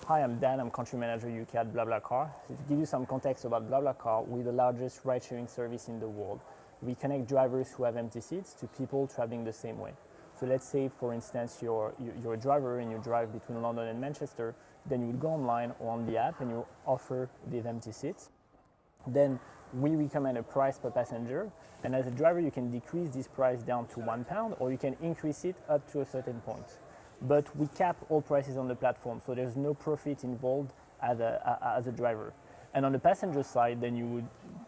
Hi, I'm Dan. I'm country manager UK at BlaBlaCar. So to give you some context about BlaBlaCar, we're the largest ride-sharing service in the world. We connect drivers who have empty seats to people traveling the same way. So let's say, for instance, you're a driver and you drive between London and Manchester. Then you would go online or on the app and you offer these empty seats. Then we recommend a price per passenger, and as a driver you can decrease this price down to £1 or you can increase it up to a certain point. But we cap all prices on the platform, so there's no profit involved as a driver. And on the passenger side, then you would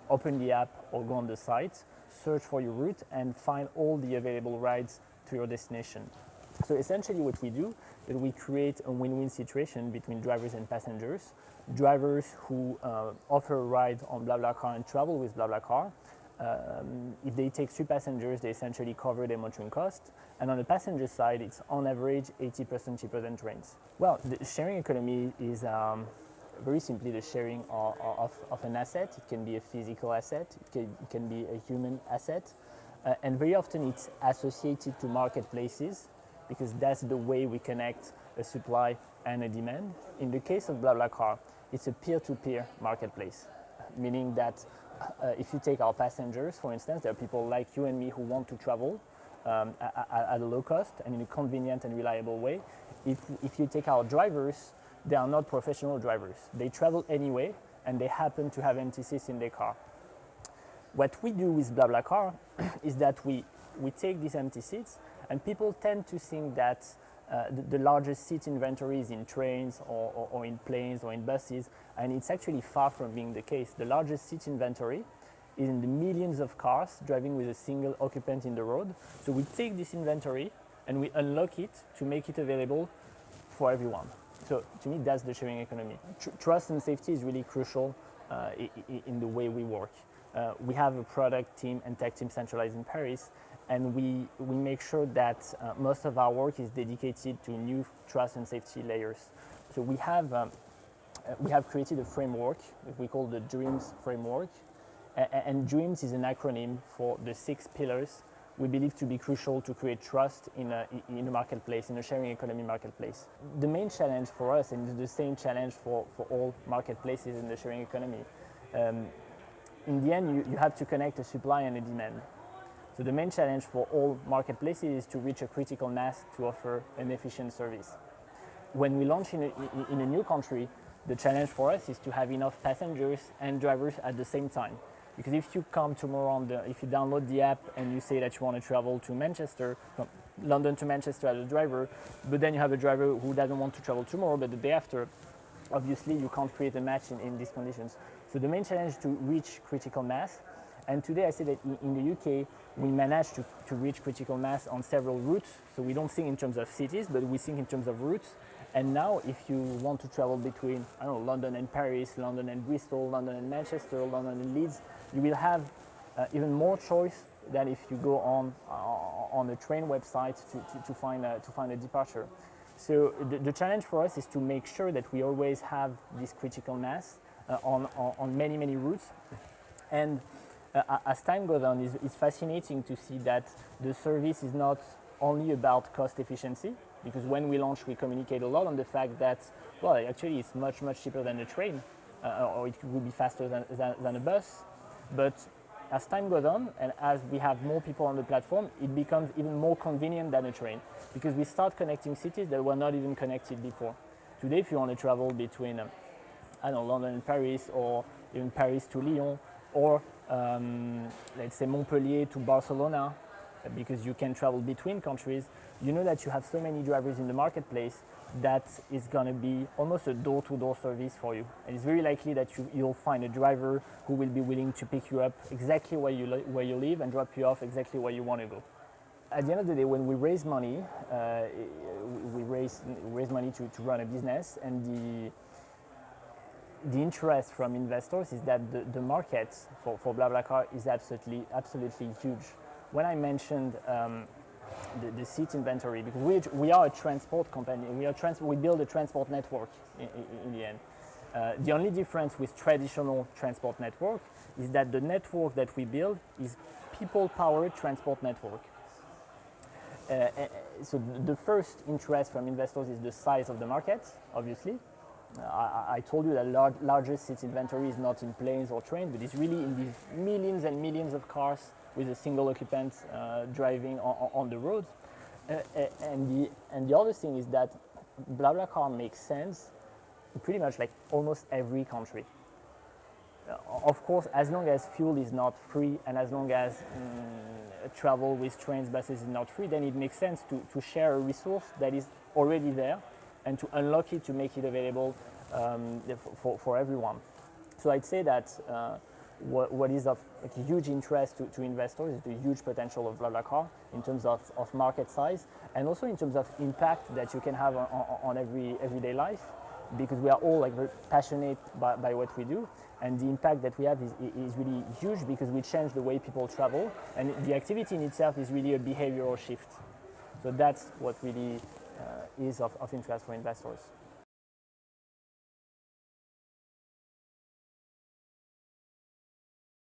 open the app or go on the site, search for your route and find all the available rides to your destination. So essentially what we do is we create a win-win situation between drivers and passengers. Drivers who offer a ride on BlaBlaCar and travel with BlaBlaCar, if they take 3 passengers, they essentially cover their motoring cost. And on the passenger side, it's on average 80% cheaper than trains. Well, the sharing economy is very simply the sharing of an asset. It can be a physical asset, it can be a human asset, and very often it's associated to marketplaces, because that's the way we connect a supply and a demand. In the case of BlaBlaCar, it's a peer-to-peer marketplace, meaning that if you take our passengers, for instance, there are people like you and me who want to travel at a low cost and in a convenient and reliable way. If you take our drivers, they are not professional drivers. They travel anyway and they happen to have empty seats in their car. What we do with BlaBlaCar is that we take these empty seats, and people tend to think that the largest seat inventory is in trains or in planes or in buses, and it's actually far from being the case. The largest seat inventory is in the millions of cars driving with a single occupant in the road. So we take this inventory and we unlock it to make it available for everyone. So to me, that's the sharing economy. Trust and safety is really crucial in the way we work. We have a product team and tech team centralized in Paris, and we make sure that most of our work is dedicated to new trust and safety layers. So we have created a framework that we call the DREAMS framework, and DREAMS is an acronym for the 6 pillars we believe to be crucial to create trust in a marketplace, in a sharing economy marketplace. The main challenge for us, and it's the same challenge for all marketplaces in the sharing economy, in the end you have to connect a supply and a demand. So the main challenge for all marketplaces is to reach a critical mass to offer an efficient service. When we launch in a new country, the challenge for us is to have enough passengers and drivers at the same time. Because if you come tomorrow, if you download the app and you say that you want to travel to Manchester, from London to Manchester as a driver, but then you have a driver who doesn't want to travel tomorrow but the day after, obviously you can't create a match in these conditions. So the main challenge is to reach critical mass. And today I say that in the UK, we managed to reach critical mass on several routes. So we don't think in terms of cities, but we think in terms of routes. And now if you want to travel between, I don't know, London and Paris, London and Bristol, London and Manchester, London and Leeds, you will have even more choice than if you go on a train website to find a departure. So the challenge for us is to make sure that we always have this critical mass on many routes. And as time goes on, it's fascinating to see that the service is not only about cost efficiency, because when we launch, we communicate a lot on the fact that, well, actually it's much cheaper than a train, or it will be faster than a bus. But as time goes on, and as we have more people on the platform, it becomes even more convenient than a train, because we start connecting cities that were not even connected before. Today, if you want to travel between, I don't know, London and Paris, or even Paris to Lyon, or let's say Montpellier to Barcelona, because you can travel between countries, you know that you have so many drivers in the marketplace that is going to be almost a door-to-door service for you. And it's very likely that you'll find a driver who will be willing to pick you up exactly where you live and drop you off exactly where you want to go. At the end of the day, when we raise money, we raise money to run a business, and the interest from investors is that the market for BlaBlaCar is absolutely huge. When I mentioned the seat inventory, because we are a transport company, we build a transport network in the end. The only difference with traditional transport network is that the network that we build is people-powered transport network. So the first interest from investors is the size of the market, obviously. I told you that largest seat inventory is not in planes or trains, but it's really in these millions and millions of cars with a single occupant driving on the roads. And the other thing is that BlaBlaCar makes sense in pretty much like almost every country. Of course, as long as fuel is not free and as long as travel with trains, buses is not free, then it makes sense to share a resource that is already there and to unlock it to make it available for everyone. So I'd say that what is of like a huge interest to investors is the huge potential of BlaBlaCar in terms of market size and also in terms of impact that you can have on everyday life, because we are all like very passionate by what we do, and the impact that we have is really huge because we change the way people travel, and the activity in itself is really a behavioral shift. So that's what really is of interest for investors.